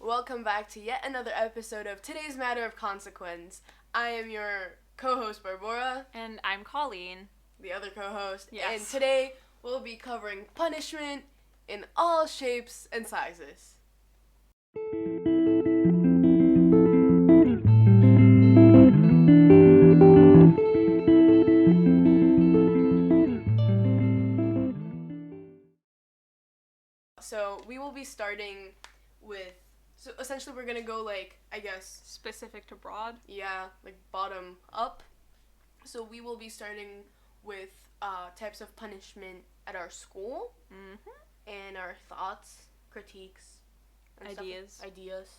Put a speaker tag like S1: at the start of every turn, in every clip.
S1: Welcome back to yet another episode of Today's Matter of Consequence. I am your co-host Barbara.
S2: And I'm Colleen.
S1: The other co-host.
S2: Yes.
S1: And today we'll be covering punishment in all shapes and sizes. So we will be starting with, so essentially we're going to go
S2: Specific to broad?
S1: Bottom up. So we will be starting with types of punishment at our school, and our thoughts, critiques, and
S2: Ideas.
S1: Ideas.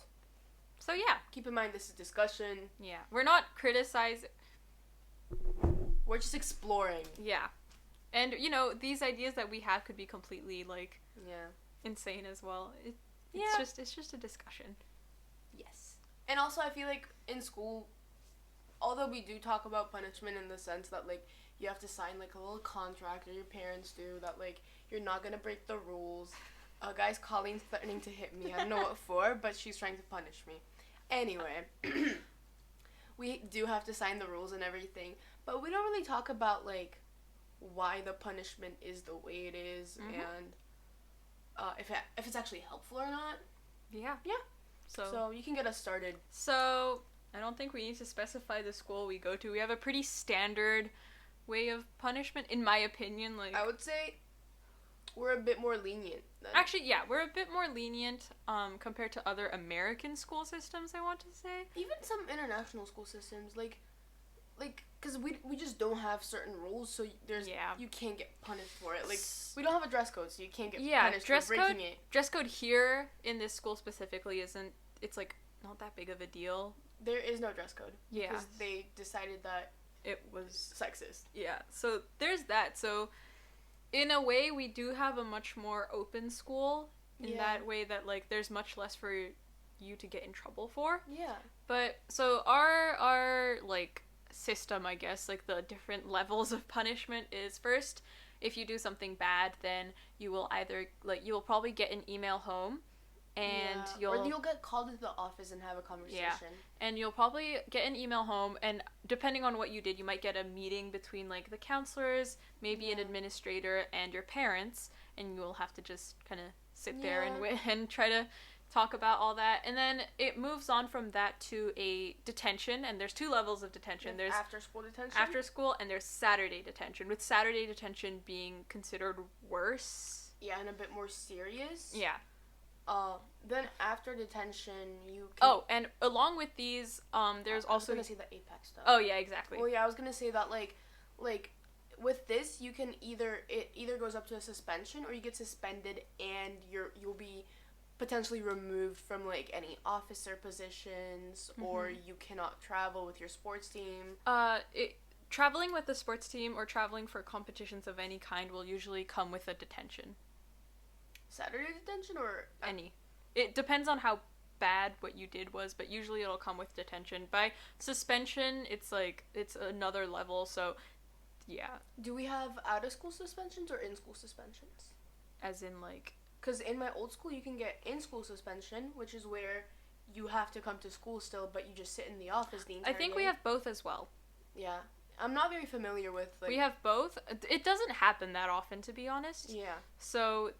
S2: So yeah.
S1: Keep in mind this is discussion.
S2: Yeah. We're not criticizing.
S1: We're just exploring.
S2: Yeah. And, these ideas that we have could be completely, insane as well. It's just a discussion.
S1: Yes. And also I feel like in school, although we do talk about punishment in the sense that, you have to sign, a little contract, or your parents do, that, you're not gonna break the rules. Guys, Colleen's threatening to hit me. I don't know what for, but she's trying to punish me. Anyway, we do have to sign the rules and everything, but we don't really talk about, why the punishment is the way it is, and if it's actually helpful or not.
S2: Yeah.
S1: Yeah. So you can get us started.
S2: So, I don't think we need to specify the school we go to. We have a pretty standard way of punishment, in my opinion.
S1: I would say we're a bit more lenient.
S2: Actually, yeah, we're a bit more lenient compared to other American school systems, I want to say.
S1: Even some international school systems, because we just don't have certain rules, so you can't get punished for it. We don't have a dress code, so you can't get punished for breaking it.
S2: Dress code here in this school specifically it's not that big of a deal.
S1: There is no dress code.
S2: Yeah.
S1: Because they decided that
S2: it was
S1: sexist.
S2: Yeah, so there's that. So in a way, we do have a much more open school in that way that, there's much less for you to get in trouble for.
S1: Yeah.
S2: But, so our system, I guess, the different levels of punishment is, first, if you do something bad, then you will either, you will probably get an email home, and
S1: you'll get called into the office and have a conversation.
S2: Yeah, and you'll probably get an email home, and depending on what you did, you might get a meeting between, the counselors, maybe an administrator, and your parents, and you will have to just kind of sit there and try to talk about all that. And then it moves on from that to a detention, and there's two levels of detention. There's
S1: after-school detention?
S2: After school, and there's Saturday detention, with Saturday detention being considered worse.
S1: Yeah, and a bit more serious.
S2: Yeah.
S1: Then after detention, you can...
S2: Oh, and along with these, there's also...
S1: I was gonna say the Apex stuff.
S2: Oh, yeah, exactly.
S1: Well, yeah, I was gonna say that, with this, you can it either goes up to a suspension, or you get suspended, and you'll be potentially removed from, any officer positions, or you cannot travel with your sports team.
S2: Traveling with the sports team or traveling for competitions of any kind will usually come with a detention.
S1: Saturday detention, or...
S2: Any. It depends on how bad what you did was, but usually it'll come with detention. By suspension, it's another level, so yeah.
S1: Do we have out-of-school suspensions or in-school suspensions?
S2: As in,
S1: Because in my old school, you can get in-school suspension, which is where you have to come to school still, but you just sit in the office the entire day.
S2: I think we have both as well.
S1: Yeah. I'm not very familiar with,
S2: We have both. It doesn't happen that often, to be honest.
S1: Yeah.
S2: So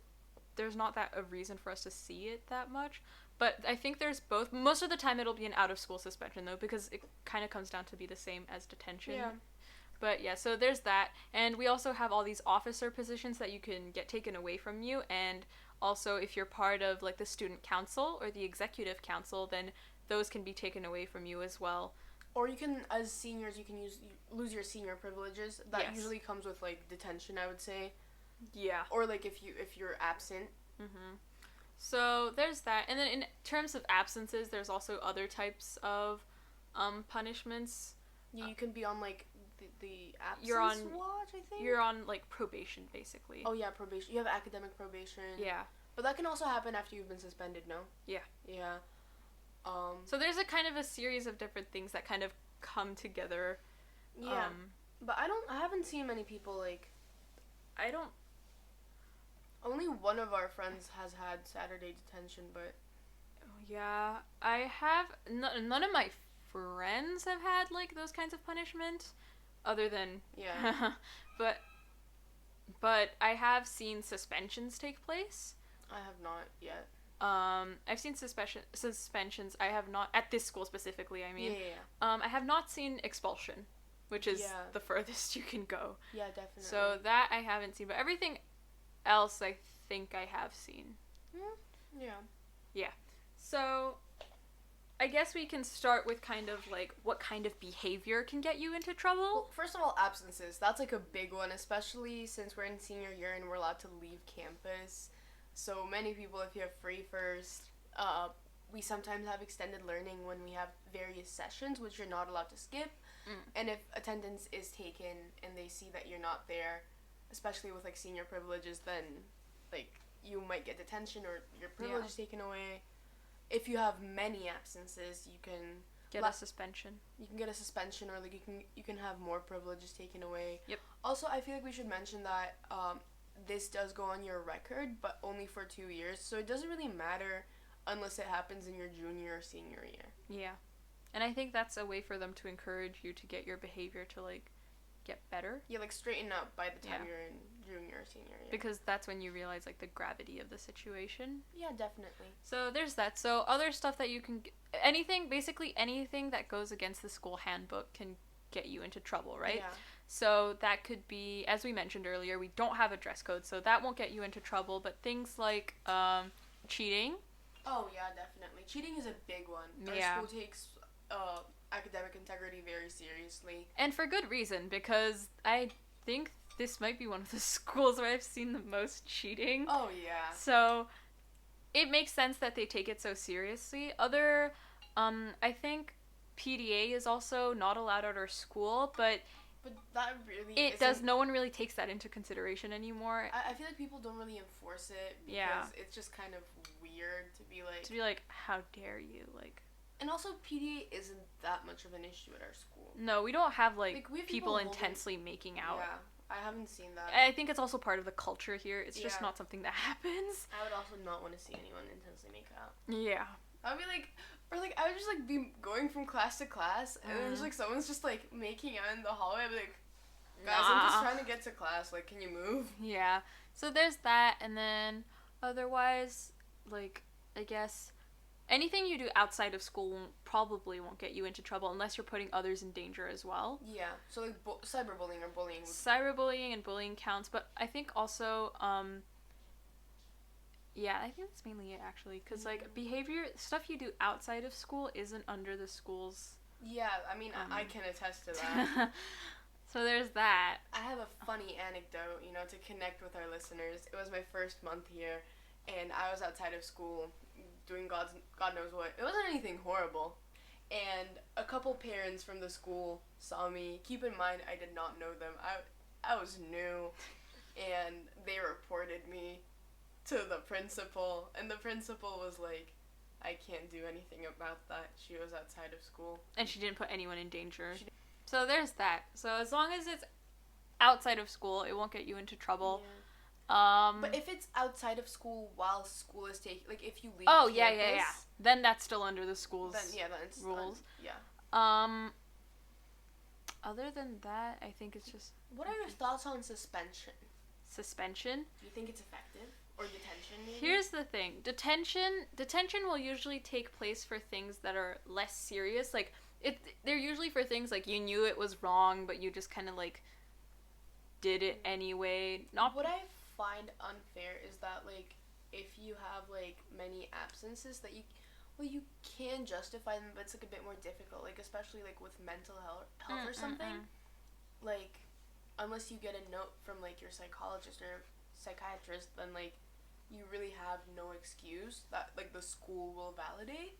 S2: there's not a reason for us to see it that much. But I think there's both. Most of the time it'll be an out-of-school suspension, though, because it kind of comes down to be the same as detention.
S1: Yeah.
S2: But yeah, so there's that. And we also have all these officer positions that you can get taken away from you. And also, if you're part of, the student council or the executive council, then those can be taken away from you as well.
S1: Or you can, as seniors, you can lose your senior privileges. That usually comes with, detention, I would say.
S2: Yeah.
S1: Or, if you're absent.
S2: Mm-hmm. So there's that. And then in terms of absences, there's also other types of punishments.
S1: Yeah, you can be on, the absence watch, I think?
S2: You're on, probation, basically.
S1: Oh, yeah, probation. You have academic probation.
S2: Yeah.
S1: But that can also happen after you've been suspended, no?
S2: Yeah.
S1: Yeah.
S2: So there's a kind of a series of different things that kind of come together.
S1: Yeah. But I haven't seen many people, only one of our friends has had Saturday detention, but
S2: Yeah, I have none of my friends have had like those kinds of punishment, other than
S1: Yeah.
S2: but I have seen suspensions take place.
S1: I have not yet.
S2: I've seen suspensions. I have not at this school specifically. I mean,
S1: Yeah.
S2: I have not seen expulsion, which is
S1: Yeah.
S2: the furthest you can go.
S1: Yeah, definitely.
S2: So that I haven't seen, but everything else I think I have seen.
S1: Yeah.
S2: Yeah. So I guess we can start with kind of like what kind of behavior can get you into trouble.
S1: Well, first of all, absences. That's like a big one, especially since we're in senior year and we're allowed to leave campus. So many people, if you have free first, we sometimes have extended learning when we have various sessions, which you're not allowed to skip. And if attendance is taken and they see that you're not there, especially with like senior privileges, then like you might get detention or your privilege is taken away. If you have many absences, you can
S2: get a suspension.
S1: You can get a suspension, or like you can have more privileges taken away.
S2: Yep.
S1: Also, I feel like we should mention that this does go on your record, but only for 2 years. So it doesn't really matter unless it happens in your junior or senior year.
S2: Yeah. And I think that's a way for them to encourage you to get your behavior to like get better.
S1: Yeah, like straighten up by the time you're in junior or senior year.
S2: Because that's when you realize like the gravity of the situation.
S1: Yeah, definitely.
S2: So there's that. So other stuff that you can basically anything that goes against the school handbook can get you into trouble, right?
S1: Yeah.
S2: So that could be, as we mentioned earlier, we don't have a dress code, so that won't get you into trouble, but things like cheating.
S1: Oh, yeah, definitely. Cheating is a big one. Our school takes academic integrity very seriously.
S2: And for good reason, because I think this might be one of the schools where I've seen the most cheating.
S1: Oh, yeah.
S2: So it makes sense that they take it so seriously. I think PDA is also not allowed at our school, but
S1: that really
S2: no one really takes that into consideration anymore.
S1: I feel like people don't really enforce it because it's just kind of weird to be like,
S2: how dare you, like.
S1: And also, PDA isn't that much of an issue at our school.
S2: No, we don't have we have
S1: people
S2: intensely making out.
S1: Yeah, I haven't seen that.
S2: I think it's also part of the culture here. It's just not something that happens.
S1: I would also not want to see anyone intensely make out.
S2: Yeah.
S1: I would be like, or like, I would just like be going from class to class, and then just like someone's just like making out in the hallway. I'd be like, guys, I'm just trying to get to class. Like, can you move?
S2: Yeah. So there's that, and then otherwise, like, I guess anything you do outside of school probably won't get you into trouble unless you're putting others in danger as well.
S1: Yeah. So like cyberbullying or bullying.
S2: Cyberbullying and bullying counts, but I think also yeah, I think that's mainly it actually, because like behavior stuff you do outside of school isn't under the school's.
S1: Yeah, I mean I can attest to that.
S2: So there's that.
S1: I have a funny anecdote, to connect with our listeners. It was my first month here, and I was outside of school doing God knows what. It wasn't anything horrible. And a couple parents from the school saw me. Keep in mind, I did not know them. I was new, and they reported me to the principal, and the principal was like, I can't do anything about that. She was outside of school.
S2: And she didn't put anyone in danger. So there's that. So as long as it's outside of school, it won't get you into trouble.
S1: Yeah. But if it's outside of school while school is taking, like if you leave
S2: campus, then that's still under the school's rules. Other than that, I think it's just...
S1: What are your thoughts on suspension?
S2: Suspension?
S1: Do you think it's effective? Or detention, maybe?
S2: Here's the thing. Detention will usually take place for things that are less serious. Like, they're usually for things like you knew it was wrong, but you just kind of, like, did it anyway.
S1: What I find unfair is that, like, if you have, like, many absences that you can justify them, but it's, like, a bit more difficult. Like, especially, like, with mental health or something. Like, unless you get a note from, like, your psychologist or psychiatrist, then, like, you really have no excuse that, like, the school will validate.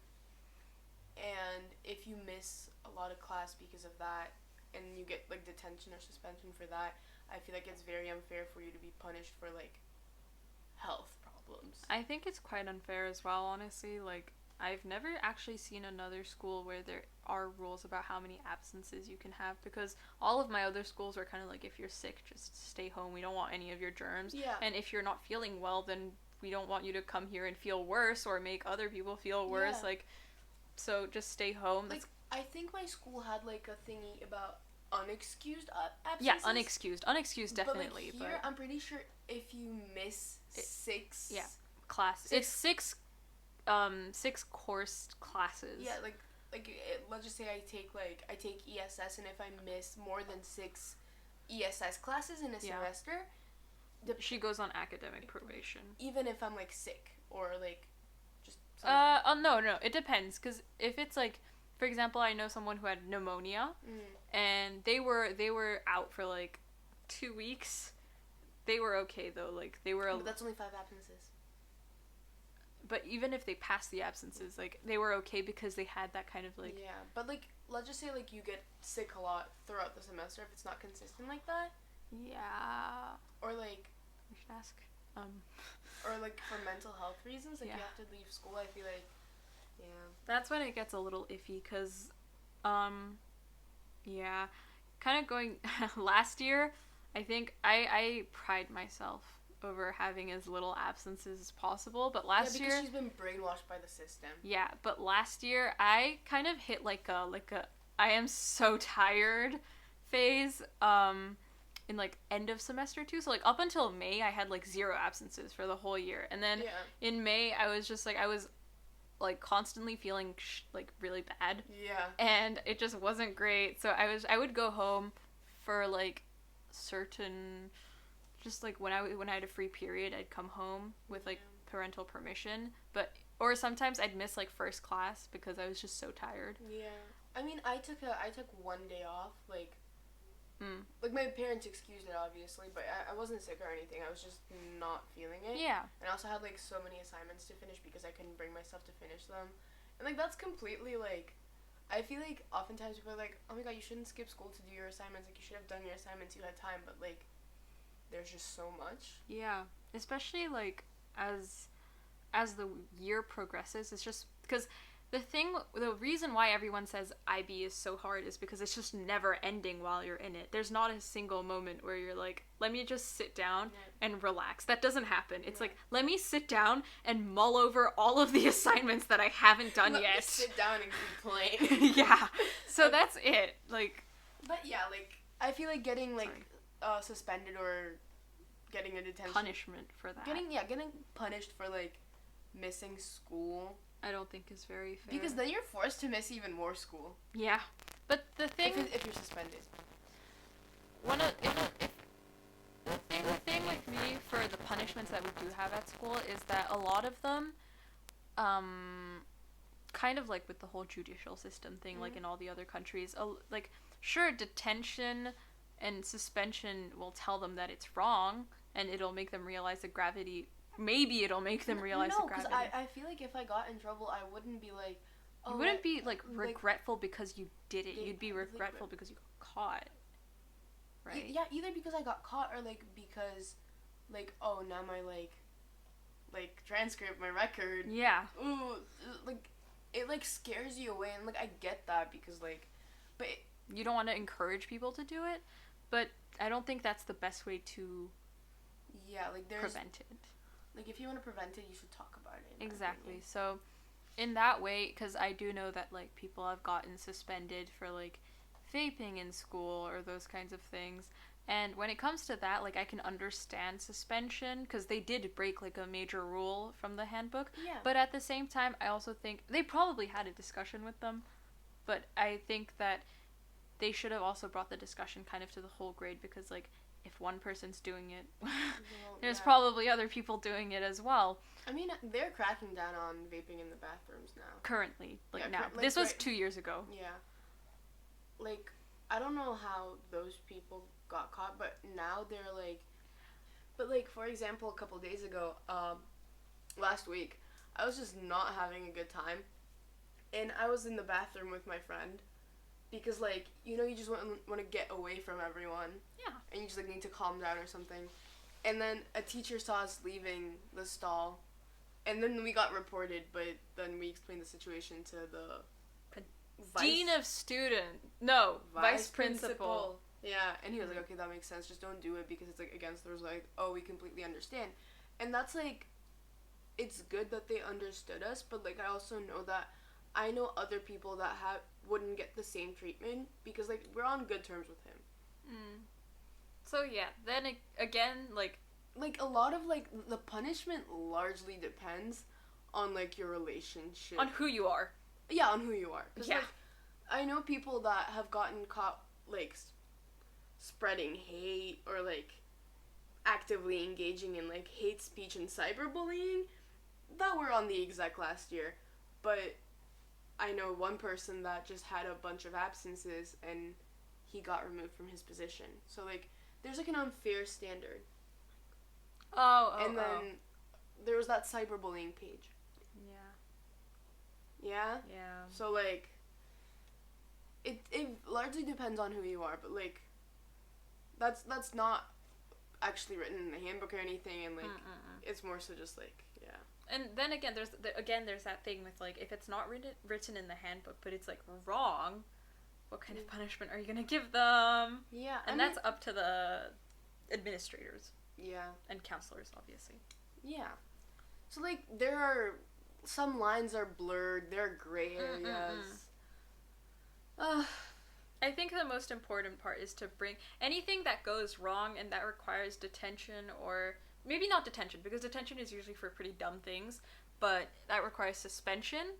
S1: And if you miss a lot of class because of that, and you get, like, detention or suspension for that, I feel like it's very unfair for you to be punished for, like, health problems.
S2: I think it's quite unfair as well, honestly. Like, I've never actually seen another school where there are rules about how many absences you can have, because all of my other schools are kind of like, if you're sick, just stay home. We don't want any of your germs.
S1: Yeah.
S2: And if you're not feeling well, then we don't want you to come here and feel worse or make other people feel worse.
S1: Yeah.
S2: Like, so just stay home.
S1: Like, I think my school had, like, a thingy about unexcused absences.
S2: Yeah, unexcused definitely.
S1: But, like, here, I'm pretty sure if you miss 6...
S2: Yeah, class. It's 6 course classes.
S1: Yeah, like let's just say I take ESS, and if I miss more than 6 ESS classes in a semester,
S2: she goes on academic probation.
S1: Even if I'm, like, sick or, like, just
S2: no, it depends, because if it's, like, for example, I know someone who had pneumonia, and they were out for, like, 2 weeks. They were okay, though. Like, they were...
S1: But that's only 5 absences.
S2: But even if they passed the absences, like, they were okay because they had that kind of, like...
S1: Yeah, but, like, let's just say, like, you get sick a lot throughout the semester if it's not consistent like that.
S2: Yeah.
S1: Or, like...
S2: We should ask.
S1: Or, like, for mental health reasons, like, you have to leave school, I feel like... Yeah.
S2: That's when it gets a little iffy, because, yeah. Kind of going... last year, I think I pride myself over having as little absences as possible, but last year...
S1: Yeah, because she's been brainwashed by the system.
S2: Yeah, but last year, I kind of hit, like a I am so tired phase, in, like, end of semester 2, so, like, up until May, I had, like, 0 absences for the whole year, and then in May, I was just, like, like, constantly feeling, like, really bad.
S1: Yeah.
S2: And it just wasn't great, so I would go home for, like, certain... Just, like, when I had a free period, I'd come home with, like, parental permission, or sometimes I'd miss, like, first class because I was just so tired.
S1: Yeah. I mean, I took 1 day off, like, like, my parents excused it, obviously, but I wasn't sick or anything, I was just not feeling it.
S2: Yeah.
S1: And I also had, like, so many assignments to finish because I couldn't bring myself to finish them. And, like, that's completely, like, I feel like oftentimes people are like, oh my god, you shouldn't skip school to do your assignments, like, you should have done your assignments, you had time, but, like, there's just so much.
S2: Yeah, especially, like, as the year progresses, it's just because the reason why everyone says IB is so hard is because it's just never ending while you're in it. There's not a single moment where you're like, let me just sit down and relax. That doesn't happen. It's like, let me sit down and mull over all of the assignments that I haven't done yet.
S1: Let me sit down and complain.
S2: Yeah, so that's it. Like,
S1: but yeah, like, I feel like getting, like, suspended or getting a detention
S2: punishment for that.
S1: Getting punished for, like, missing school,
S2: I don't think is very fair.
S1: because then you're forced to miss even more school.
S2: Yeah, but the thing
S1: if you're suspended.
S2: The thing with me for the punishments that we do have at school is that a lot of them, kind of like with the whole judicial system thing, like in all the other countries, like, sure, detention and suspension will tell them that it's wrong, and it'll make them realize the gravity. Maybe it'll make them realize the gravity.
S1: No, because I feel like if I got in trouble, I wouldn't be like... Oh,
S2: you wouldn't be, like, regretful because you did it. You'd be regretful because you got caught. Right?
S1: Yeah, either because I got caught or, like, because, like, oh, now my, like, transcript, my record...
S2: Yeah.
S1: Ooh, like, it, like, scares you away, and, like, I get that because, like... But...
S2: You don't want to encourage people to do it, but I don't think that's the best way to...
S1: Yeah, like,
S2: prevent it.
S1: Like, if you want to prevent it, you should talk about it.
S2: Exactly. So, in that way, because I do know that, like, people have gotten suspended for, like, vaping in school or those kinds of things. And when it comes to that, like, I can understand suspension, because they did break, like, a major rule from the handbook.
S1: Yeah.
S2: But at the same time, I also think they probably had a discussion with them. But I think that they should have also brought the discussion kind of to the whole grade, because, like, if one person's doing it, there's probably other people doing it as well.
S1: I mean, they're cracking down on vaping in the bathrooms now.
S2: Currently. Like, now.
S1: Like,
S2: this was 2 years ago.
S1: Yeah. Like, I don't know how those people got caught, but now they're, like... But, like, for example, a couple days ago, last week, I was just not having a good time. And I was in the bathroom with my friend. Because, like, you know, you just want to get away from everyone.
S2: Yeah. And
S1: you just, like, need to calm down or something. And then a teacher saw us leaving the stall. And then we got reported, but then we explained the situation to the...
S2: Dean of student. No, vice principal.
S1: Yeah, and he was like, okay, that makes sense. Just don't do it because it's, like, against the rules. Like, oh, we completely understand. And that's, like... it's good that they understood us, but like I also know that I know other people that wouldn't get the same treatment because like we're on good terms with him.
S2: Mm. So yeah, then again, like
S1: a lot of like the punishment largely depends on like your relationship.
S2: on who you are.
S1: Yeah, on who you are. 'Cause,
S2: Yeah.
S1: like, I know people that have gotten caught like spreading hate or like actively engaging in like hate speech and cyberbullying that were on the exec last year, but I know one person that just had a bunch of absences and he got removed from his position. So like there's like an unfair standard. And then there was that cyberbullying page.
S2: Yeah.
S1: Yeah?
S2: Yeah.
S1: So like it largely depends on who you are, but like that's not actually written in the handbook or anything, and like it's more so just like
S2: And then again, there's that thing with like if it's not written in the handbook, but it's like wrong, what kind of punishment are you gonna give them?
S1: Yeah,
S2: and that's up to the administrators.
S1: Yeah.
S2: And counselors, obviously.
S1: Yeah. So like there are some lines are blurred. There are gray areas.
S2: I think the most important part is to bring anything that goes wrong and that requires detention, or maybe not detention, because detention is usually for pretty dumb things, but that requires suspension.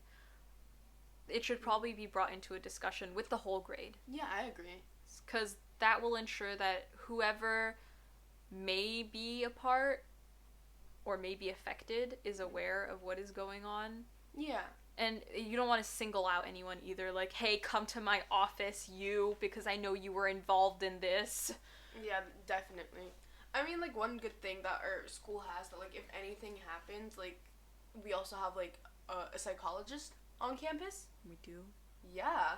S2: It should probably be brought into a discussion with the whole grade.
S1: Yeah, I agree.
S2: Because that will ensure that whoever may be a part or may be affected is aware of what is going on.
S1: Yeah.
S2: And you don't want to single out anyone either. Like, hey, come to my office, you, because I know you were involved in this.
S1: Yeah, definitely. I mean, like, one good thing that our school has that, like, if anything happens, like, we also have, like, a psychologist on campus.
S2: We do?
S1: Yeah.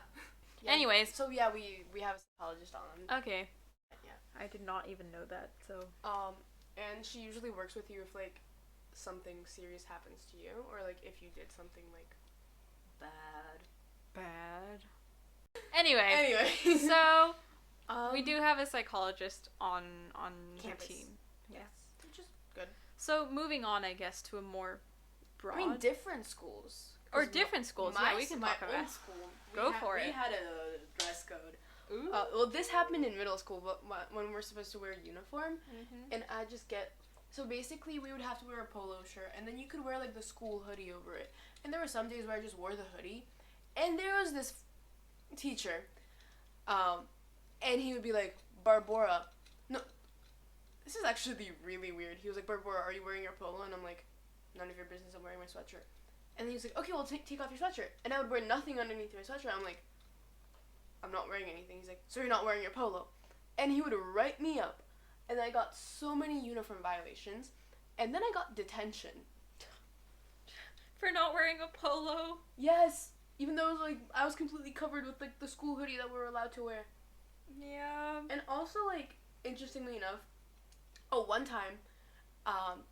S2: Anyways.
S1: So, yeah, we have a psychologist on.
S2: Okay.
S1: Yeah.
S2: I did not even know that, so.
S1: And she usually works with you if, like, something serious happens to you, or, like, if you did something, like, bad.
S2: Anyway. So, we do have a psychologist on
S1: campus.
S2: the team.
S1: Yes. Which is good.
S2: So, moving on, I guess, to a more broad.
S1: I mean, different schools.
S2: Or different schools, yeah, we can talk about
S1: it. School,
S2: Go for it.
S1: We had a dress code.
S2: Ooh.
S1: Well, this happened in middle school, but when we're supposed to wear a uniform, and I just get... So basically, we would have to wear a polo shirt, and then you could wear, like, the school hoodie over it. And there were some days where I just wore the hoodie, and there was this teacher, and he would be like, Barbara, no, this is actually really weird. He was like, Barbara, are you wearing your polo? And I'm like, none of your business, I'm wearing my sweatshirt. And then he was like, okay, well, take off your sweatshirt. And I would wear nothing underneath my sweatshirt. I'm like, I'm not wearing anything. He's like, so you're not wearing your polo? And he would write me up. And I got so many uniform violations. And then I got detention.
S2: For not wearing a polo?
S1: Yes. Even though it was like, I was completely covered with like the school hoodie that we were allowed to wear.
S2: Yeah.
S1: And also, like, interestingly enough, one time,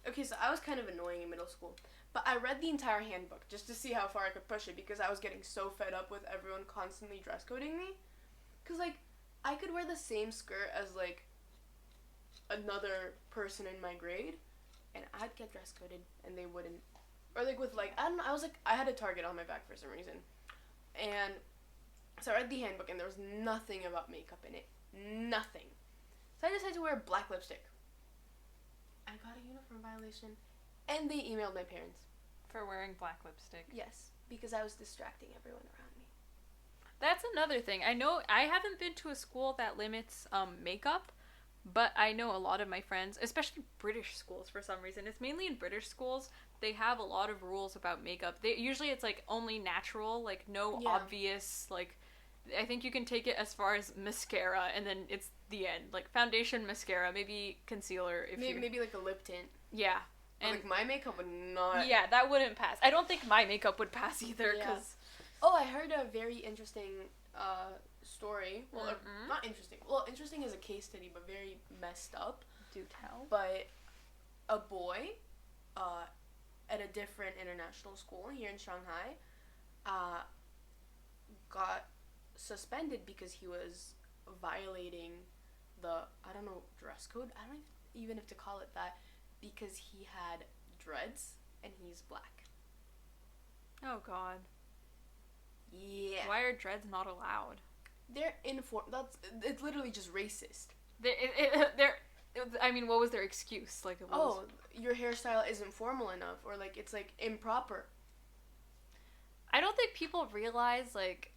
S1: okay, so I was kind of annoying in middle school. But I read the entire handbook just to see how far I could push it because I was getting so fed up with everyone constantly dress coding me. Because, like, I could wear the same skirt as, like, another person in my grade, and I'd get dress coded, and they wouldn't. Or, like, with, like, I don't know, I was, like, I had a target on my back for some reason. And so I read the handbook, and there was nothing about makeup in it. Nothing. So I decided to wear black lipstick. I got a uniform violation, and they emailed my parents.
S2: For wearing black lipstick.
S1: Yes, because I was distracting everyone around me.
S2: That's another thing. I know I haven't been to a school that limits makeup, but I know a lot of my friends, especially British schools for some reason. It's mainly in British schools. They have a lot of rules about makeup. Usually it's like only natural, like no obvious, like I think you can take it as far as mascara and then it's the end. Like foundation, mascara, maybe concealer if
S1: maybe like a lip tint.
S2: Yeah.
S1: And like my makeup would not.
S2: Yeah, that wouldn't pass. I don't think my makeup would pass either cuz
S1: Oh, I heard a very interesting story. Well, not interesting. Well, interesting as a case study, but very messed up.
S2: Do tell.
S1: But a boy at a different international school here in Shanghai got suspended because he was violating the, I don't know, dress code? I don't even have to call it that, because he had dreads and he's black.
S2: Oh God.
S1: Yeah.
S2: Why are dreads not allowed?
S1: They're it's literally just racist.
S2: I mean, what was their excuse? Like, it was...
S1: your hairstyle isn't formal enough, or like it's like improper.
S2: I don't think people realize, like,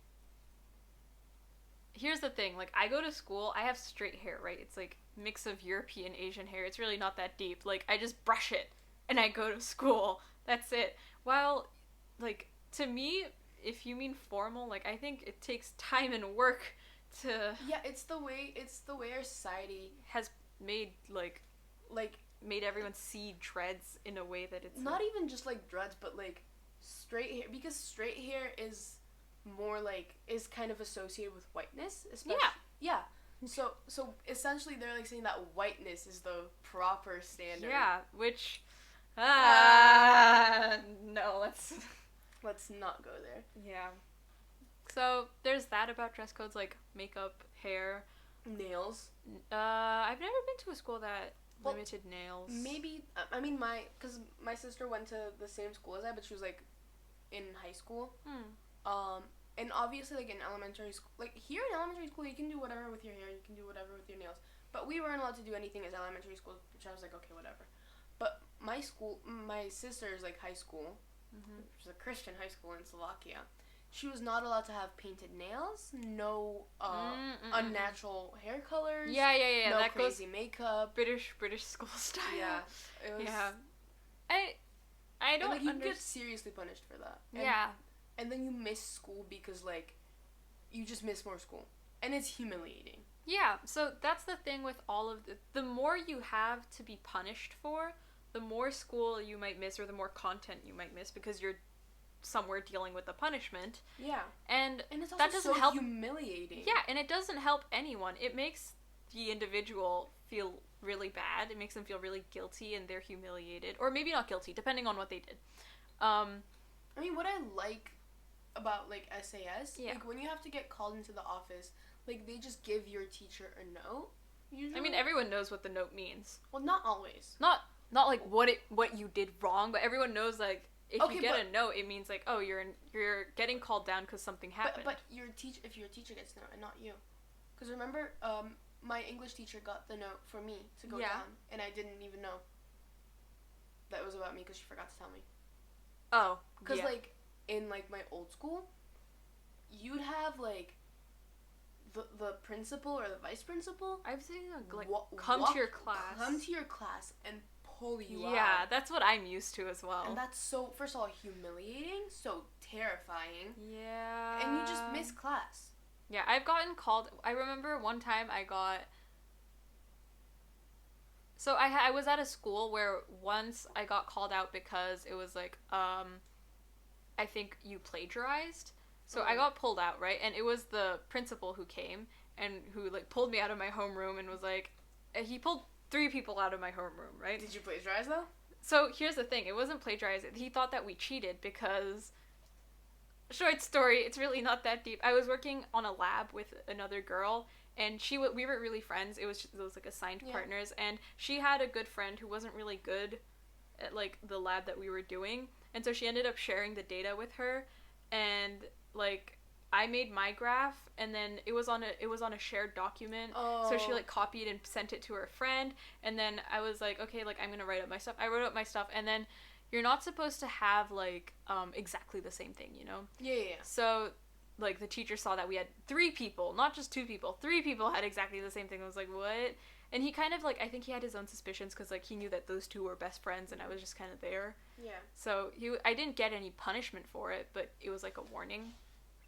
S2: here's the thing, like, I go to school, I have straight hair, right? It's like mix of European Asian hair. It's really not that deep. Like, I just brush it and I go to school. That's it. While, like, to me, if you mean formal, like, I think it takes time and work to...
S1: Yeah, it's the way our society
S2: has made, like made everyone see dreads in a way that it's...
S1: Not even just, like, dreads, but, like, straight hair. Because straight hair is more, like, is kind of associated with whiteness. Especially, yeah. So essentially they're, like, saying that whiteness is the proper standard.
S2: Yeah, which... no,
S1: Let's not go there.
S2: Yeah. So, there's that about dress codes, like, makeup, hair.
S1: Nails.
S2: I've never been to a school that limited nails.
S1: Maybe, because my sister went to the same school as I, but she was, like, in high school. And obviously, like, in elementary school, like, here in elementary school, you can do whatever with your hair, you can do whatever with your nails. But we weren't allowed to do anything as elementary school, which I was like, okay, whatever. But my sister's, like, high school, which is a Christian high school in Slovakia, she was not allowed to have painted nails, no unnatural hair colors.
S2: Yeah.
S1: No
S2: that
S1: crazy
S2: goes
S1: makeup.
S2: British school style.
S1: Yeah. It was,
S2: yeah. I don't
S1: like, you get seriously punished for that. And then you miss school because, like, you just miss more school. And it's humiliating.
S2: Yeah, so that's the thing with all of the more you have to be punished for, the more school you might miss or the more content you might miss because you're somewhere dealing with the punishment.
S1: Yeah.
S2: And
S1: it's also
S2: that doesn't help
S1: humiliating.
S2: Yeah, and it doesn't help anyone. It makes the individual feel really bad. It makes them feel really guilty and they're humiliated. Or maybe not guilty, depending on what they did.
S1: I mean, what I like about, like, SAS, like, when you have to get called into the office, like, they just give your teacher a note, usually.
S2: I mean, everyone knows what the note means.
S1: Well, not always.
S2: Not like what you did wrong, but everyone knows, like, if you get a note, it means, like, oh, you're getting called down because something happened.
S1: But if your teacher gets the note and not you. Because remember, my English teacher got the note for me to go down, and I didn't even know that it was about me because she forgot to tell me.
S2: Oh,
S1: because, like, in, like, my old school, you'd have, like, the principal or the vice principal.
S2: I've seen, like, come to your class
S1: and pull you out.
S2: Yeah, that's what I'm used to as well.
S1: And that's so, first of all, humiliating, so terrifying.
S2: Yeah.
S1: And you just miss class.
S2: Yeah, I've gotten called. I remember one time I got... So I was at a school where once I got called out because it was like, I think you plagiarized. So I got pulled out, right? And it was the principal who came and who, like, pulled me out of my homeroom and was like... He pulled 3 people out of my homeroom, right?
S1: Did you plagiarize, though?
S2: So here's the thing. It wasn't plagiarizing. He thought that we cheated because... Short story, it's really not that deep. I was working on a lab with another girl, and we were really friends. It was like assigned partners, and she had a good friend who wasn't really good at, like, the lab that we were doing, and so she ended up sharing the data with her, and, like, I made my graph, and then it was on a shared document. So she, like, copied and sent it to her friend, and then I was like, okay, like, I'm gonna write up my stuff. I wrote up my stuff, and then you're not supposed to have, like, exactly the same thing, you know?
S1: Yeah.
S2: So, like, the teacher saw that we had 3 people, not just 2 people. 3 people had exactly the same thing. I was like, what? And he kind of, like, I think he had his own suspicions because, like, he knew that those 2 were best friends and I was just kind of there.
S1: Yeah.
S2: So, I didn't get any punishment for it, but it was, like, a warning.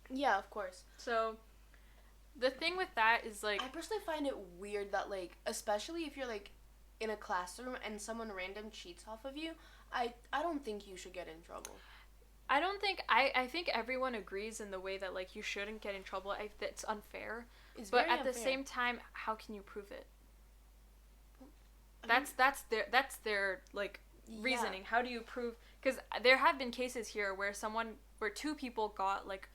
S1: Yeah, of course.
S2: So, the thing with that is, like...
S1: I personally find it weird that, like, especially if you're, like, in a classroom and someone random cheats off of you, I don't think you should get in trouble.
S2: I think everyone agrees in the way that, like, you shouldn't get in trouble. That's unfair. But at the same time, how can you prove it? That's their like, reasoning. How do you prove? Because there have been cases here where 2 people got, like,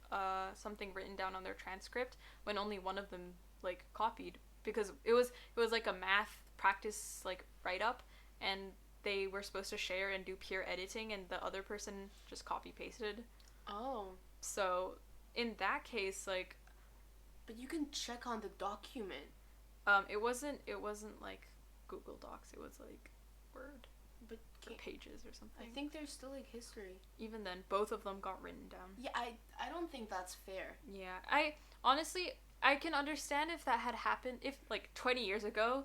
S2: something written down on their transcript when only one of them, like, copied, because it was like a math practice, like, write up, and they were supposed to share and do peer editing, and the other person just copy pasted.
S1: Oh.
S2: So in that case, like,
S1: But you can check on the document.
S2: it wasn't like Google Docs. It was like Word.
S1: But
S2: Or Pages or something.
S1: I think there's still like history.
S2: Even then, both of them got written down.
S1: Yeah, I don't think that's fair.
S2: Yeah, I honestly, I can understand if that had happened, if like 20 years ago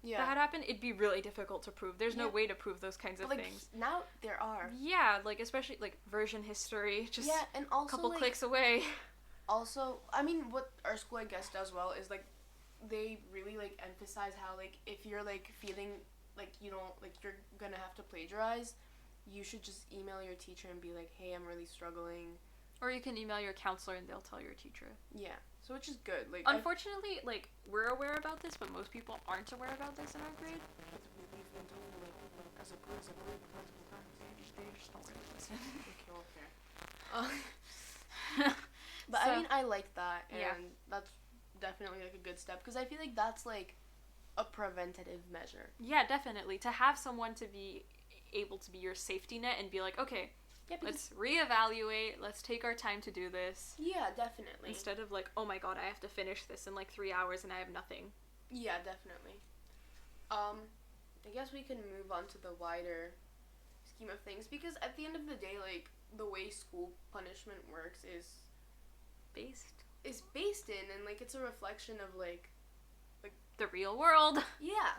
S2: that had happened, it'd be really difficult to prove. There's no way to prove those kinds of things.
S1: Now there are.
S2: Yeah, like especially like version history, just
S1: and also,
S2: a couple
S1: like,
S2: clicks away.
S1: Also, I mean, what our school I guess does well is like they really like emphasize how like if you're like feeling like you don't like you're gonna have to plagiarize, you should just email your teacher and be like, hey, I'm really struggling.
S2: Or you can email your counselor and they'll tell your teacher.
S1: Yeah, so which is good. Like,
S2: unfortunately, like we're aware about this, but most people aren't aware about this in our grade.
S1: We've been told like as a group multiple times.
S2: They just don't really listen.
S1: Okay, but
S2: So,
S1: I mean, I like that, and
S2: yeah.
S1: that's definitely like a good step because I feel like that's like a preventative measure.
S2: Yeah, definitely. To have someone to be able to be your safety net and be like, okay, let's reevaluate, let's take our time to do this.
S1: Yeah, definitely.
S2: Instead of like, oh my god, I have to finish this in like 3 hours and I have nothing.
S1: Yeah, definitely. I guess we can move on to the wider scheme of things because at the end of the day, like, the way school punishment works is based in, and like it's a reflection of like
S2: the real world.
S1: Yeah.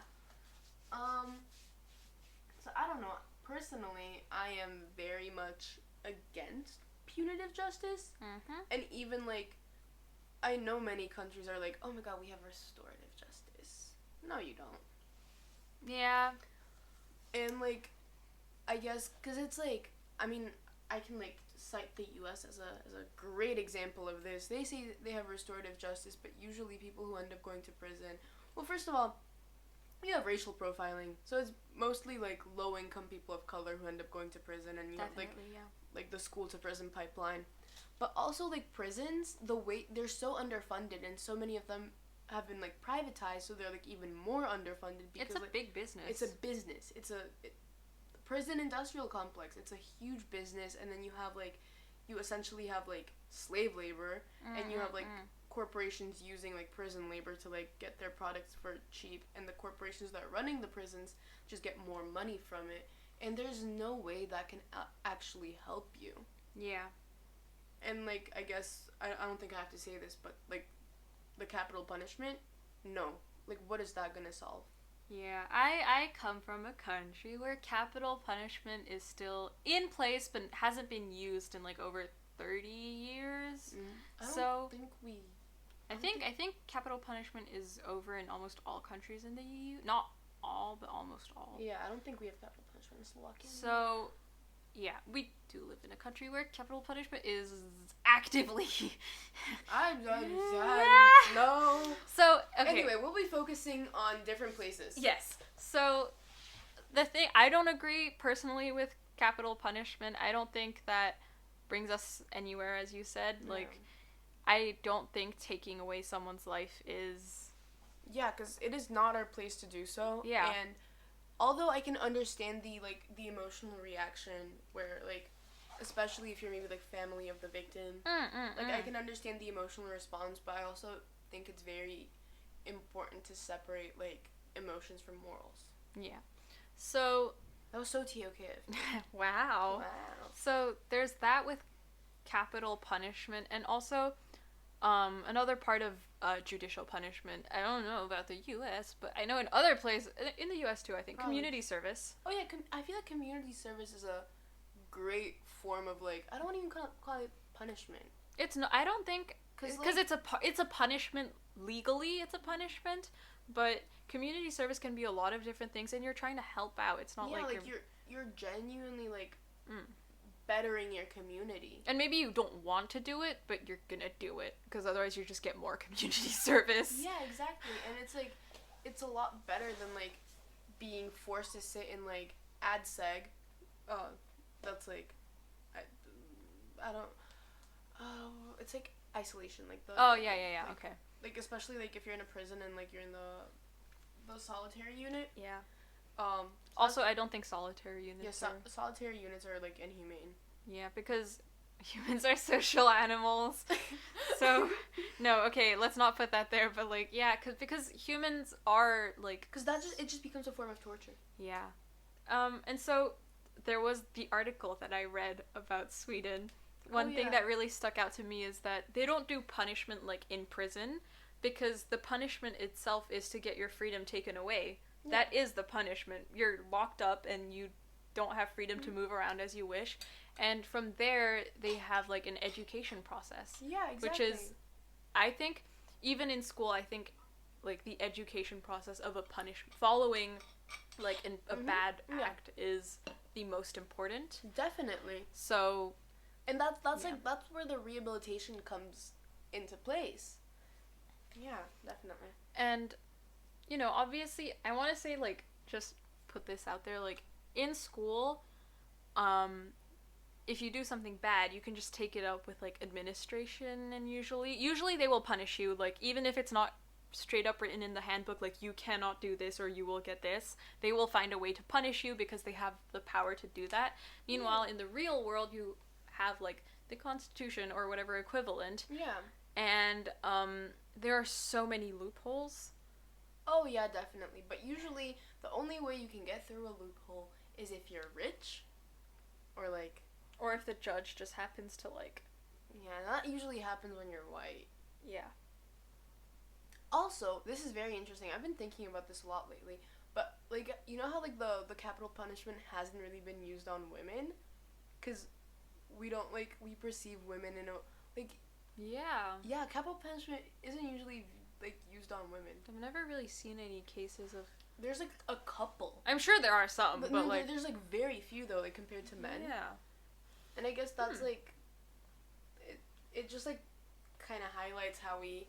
S1: So I don't know. Personally, I am very much against punitive justice.
S2: Mm-hmm.
S1: And even like I know many countries are like, oh my god, we have restorative justice. No, you don't.
S2: Yeah.
S1: And like I guess because it's like, I mean, I can like cite the US as a great example of this. They say they have restorative justice, but usually people who end up going to prison, well, first of all, you have racial profiling, so it's mostly like low income people of color who end up going to prison, and you have like the school to prison pipeline. But also like prisons, the way they're so underfunded, and so many of them have been like privatized, so they're like even more underfunded because
S2: it's a
S1: like,
S2: big business.
S1: It's a business. Prison industrial complex. It's a huge business, and then you essentially have like slave labor, and you have like corporations using like prison labor to like get their products for cheap, and the corporations that are running the prisons just get more money from it, and there's no way that can actually help you.
S2: Yeah.
S1: And like I guess I don't think I have to say this, but like the capital punishment, no, like what is that gonna solve?
S2: Yeah, I come from a country where capital punishment is still in place but hasn't been used in like over 30 years.
S1: I
S2: think capital punishment is over in almost all countries in the EU. Not all, but almost all.
S1: Yeah, I don't think we have capital punishment in Slovakia.
S2: So, yeah, we do live in a country where capital punishment is actively.
S1: No.
S2: So, okay.
S1: Anyway, we'll be focusing on different places.
S2: Yes. So, the thing, I don't agree personally with capital punishment. I don't think that brings us anywhere, as you said.
S1: No.
S2: Like, I don't think taking away someone's life is...
S1: Yeah, because it is not our place to do so.
S2: Yeah.
S1: And although I can understand the emotional reaction where, like, especially if you're maybe, like, family of the victim, I can understand the emotional response, but I also think it's very important to separate, like, emotions from morals.
S2: Yeah. So...
S1: That was so TOK.
S2: Wow. So, there's that with capital punishment, and also... another part of judicial punishment, I don't know about the U.S., but I know in other places, in the U.S. too, I think, community service.
S1: Oh yeah, I feel like community service is a great form of, like, I don't even call it punishment.
S2: It's no, I don't think, because it's a punishment, legally it's a punishment, but community service can be a lot of different things, and you're trying to help out. It's not like
S1: you're genuinely, like, bettering your community.
S2: And maybe you don't want to do it, but you're gonna do it, because otherwise you just get more community service.
S1: Yeah, exactly. And it's like, it's a lot better than like being forced to sit in like ADSEG. That's like, I don't, it's like isolation, like the...
S2: yeah,
S1: like,
S2: okay.
S1: Like, especially like if you're in a prison and like you're in the solitary unit.
S2: Yeah. Also, I don't think solitary units
S1: Yeah,
S2: are...
S1: solitary units are, like, inhumane.
S2: Yeah, because humans are social animals. So, no, okay, let's not put that there, but, like, yeah, because humans are, like...
S1: Because it just becomes a form of torture.
S2: Yeah. And so, there was the article that I read about Sweden. One thing that really stuck out to me is that they don't do punishment, like, in prison, because the punishment itself is to get your freedom taken away. Yeah. That is the punishment. You're locked up and you don't have freedom to move around as you wish. And from there, they have, like, an education process.
S1: Yeah, exactly.
S2: Which is, I think, even in school, I think, like, the education process of a punishment, following, like, a bad act is the most important.
S1: Definitely.
S2: So...
S1: And that's where the rehabilitation comes into place. Yeah, definitely.
S2: And, you know, obviously, I want to say, like, just put this out there, like, in school, if you do something bad, you can just take it up with, like, administration, and usually they will punish you, like, even if it's not straight up written in the handbook, like, you cannot do this or you will get this, they will find a way to punish you because they have the power to do that. Meanwhile, in the real world, you have, like, the Constitution or whatever equivalent.
S1: Yeah.
S2: And, there are so many loopholes.
S1: Oh, yeah, definitely. But usually, the only way you can get through a loophole is if you're rich, or, like...
S2: Or if the judge just happens to, like...
S1: Yeah, that usually happens when you're white.
S2: Yeah.
S1: Also, this is very interesting. I've been thinking about this a lot lately. But, like, you know how, like, the capital punishment hasn't really been used on women? Because we don't, like, we perceive women in a... Like...
S2: Yeah.
S1: Yeah, capital punishment isn't usually, like, used on women.
S2: I've never really seen any cases of...
S1: There's, like, a couple.
S2: I'm sure there are some, but
S1: no,
S2: like...
S1: There's, like, very few, though, like, compared to men.
S2: Yeah.
S1: And I guess that's, like... It just, like, kind of highlights how we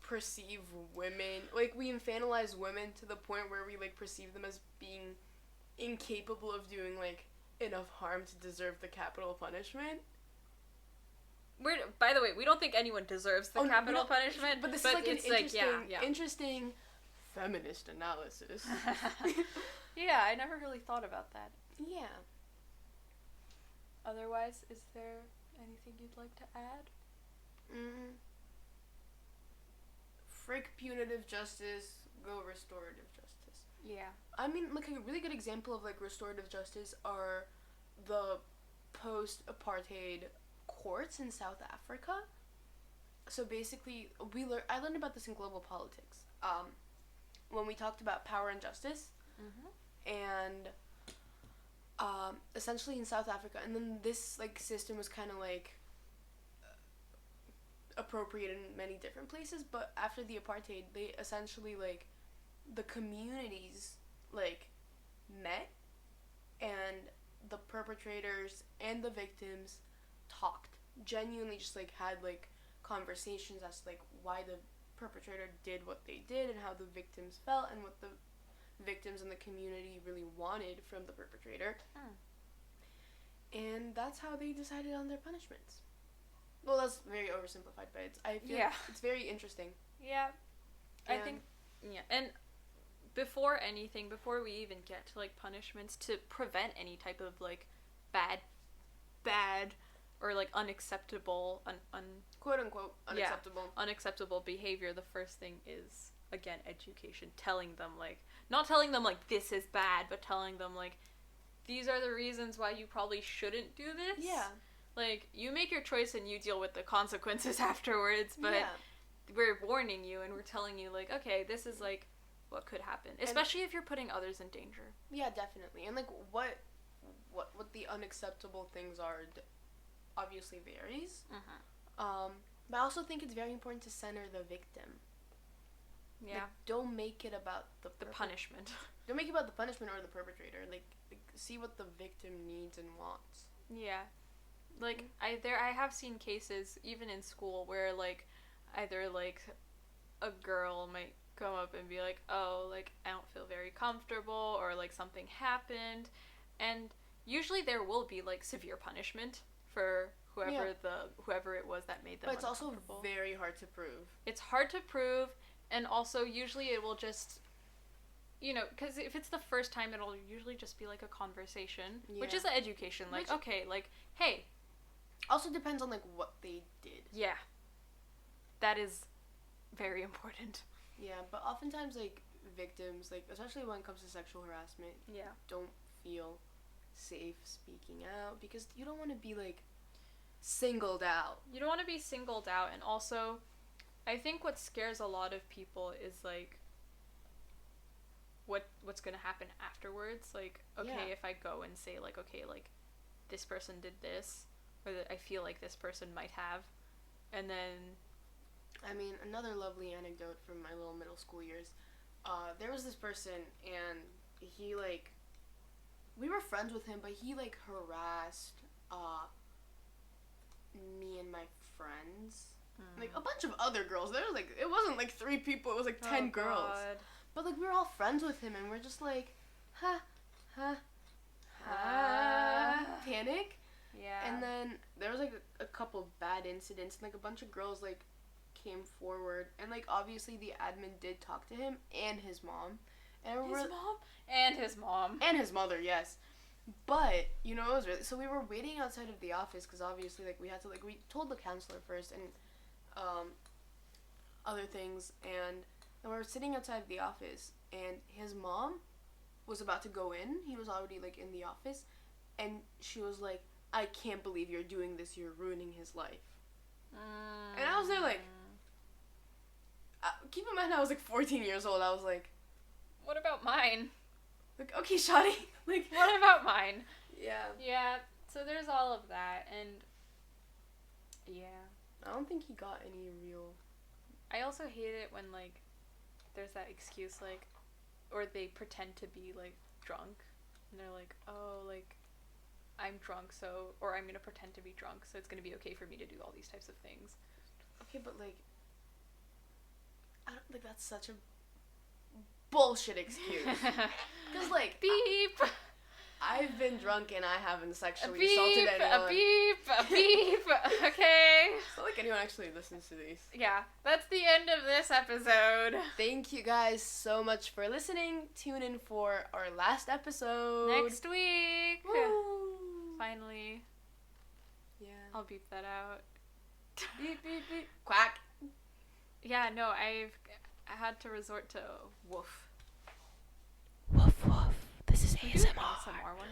S1: perceive women. Like, we infantilize women to the point where we, like, perceive them as being incapable of doing, like, enough harm to deserve the capital punishment.
S2: By the way, we don't think anyone deserves the capital punishment,
S1: but this is, like, an interesting feminist analysis.
S2: Yeah, I never really thought about that.
S1: Yeah.
S2: Otherwise, is there anything you'd like to add?
S1: Frick punitive justice, go restorative justice.
S2: Yeah.
S1: I mean, like, a really good example of, like, restorative justice are the post-apartheid courts in South Africa. So basically, I learned about this in global politics. When we talked about power and justice, and essentially in South Africa, and then this, like, system was kind of, like, appropriated in many different places, but after the apartheid, they essentially, like, the communities, like, met, and the perpetrators and the victims talked, genuinely just, like, had, like, conversations as to, like, why the perpetrator did what they did and how the victims felt and what the victims and the community really wanted from the perpetrator. And that's how they decided on their punishments. Well, that's very oversimplified, but I feel it's very interesting.
S2: Yeah. I think, and before we even get to, like, punishments, to prevent any type of, like, bad or, like, unacceptable,
S1: quote-unquote unacceptable.
S2: Unacceptable behavior, the first thing is, again, education. Telling them, like, not telling them, like, this is bad, but telling them, like, these are the reasons why you probably shouldn't do this.
S1: Yeah.
S2: Like, you make your choice and you deal with the consequences afterwards, but we're warning you and we're telling you, like, okay, this is, like, what could happen. Especially if you're putting others in danger.
S1: Yeah, definitely. And, like, what the unacceptable things are obviously varies. But I also think it's very important to center the victim. Yeah. Like, don't make it about the
S2: punishment.
S1: Don't make it about the punishment or the perpetrator. Like see what the victim needs and wants.
S2: Yeah. Like, I have seen cases, even in school, where, like, either, like, a girl might come up and be like, oh, like, I don't feel very comfortable, or, like, something happened, and usually there will be, like, severe punishment for whoever it was that made them
S1: But it's also
S2: uncomfortable.
S1: Very hard to prove.
S2: It's hard to prove, and also usually it will just you know, because if it's the first time, it'll usually just be like a conversation, which
S1: Yeah.
S2: is an education. Like,
S1: Which-
S2: okay, like, hey,
S1: Also depends on like what they did.
S2: yeah, that is very important.
S1: Yeah, but oftentimes like victims, like especially when it comes to sexual harassment,
S2: Yeah.
S1: don't feel safe speaking out because you don't want to be like singled out.
S2: You don't want to be singled out, and also, I think what scares a lot of people is like what's gonna happen afterwards. Like, okay,
S1: Yeah.
S2: if I go and say like, okay, like this person did this, or that I feel like this person might have, and then
S1: I mean, another lovely anecdote from my little middle school years. There was this person, and he like, we were friends with him, but he like harassed me and my friends, like a bunch of other girls. There was like, it wasn't like 3 people; it was like 10 girls.
S2: God.
S1: But like we were all friends with him, and we're just like, ha, ha, ha, panic.
S2: Yeah.
S1: And then there was like a couple bad incidents, and like a bunch of girls like came forward, and like obviously the admin did talk to him and his mom, and
S2: his mom
S1: and his mother, yes. But you know, it was really, so we were waiting outside of the office because obviously like we had to like, we told the counselor first and other things, and then we were sitting outside of the office, and his mom was about to go in. He was already like in the office, and she was like, I can't believe you're doing this, you're ruining his life. And I was there like, keep in mind I was like 14 years old. I was like,
S2: what about mine?
S1: like, okay, Shadi. Like,
S2: What about mine?
S1: yeah.
S2: Yeah, so there's all of that, and yeah.
S1: I don't think he got any real.
S2: I also hate it when, like, there's that excuse, like, or they pretend to be, like, drunk, and they're like, oh, like, I'm drunk, so, or I'm gonna pretend to be drunk, so it's gonna be okay for me to do all these types of things.
S1: Okay, but like, I don't think that's such a bullshit excuse. Because like,
S2: Beep!
S1: I've been drunk and I haven't
S2: A
S1: sexually
S2: beep!
S1: assaulted anyone.
S2: A beep! A beep! Okay?
S1: It's not like anyone actually listens to these.
S2: Yeah, that's the end of this episode.
S1: Thank you guys so much for listening. Tune in for our last episode.
S2: Next week!
S1: Woo.
S2: Finally.
S1: Yeah.
S2: I'll beep that out.
S1: Beep, beep, beep. Quack.
S2: Yeah, no, I had to resort to woof.
S1: Woof, woof. This is
S2: ASMR one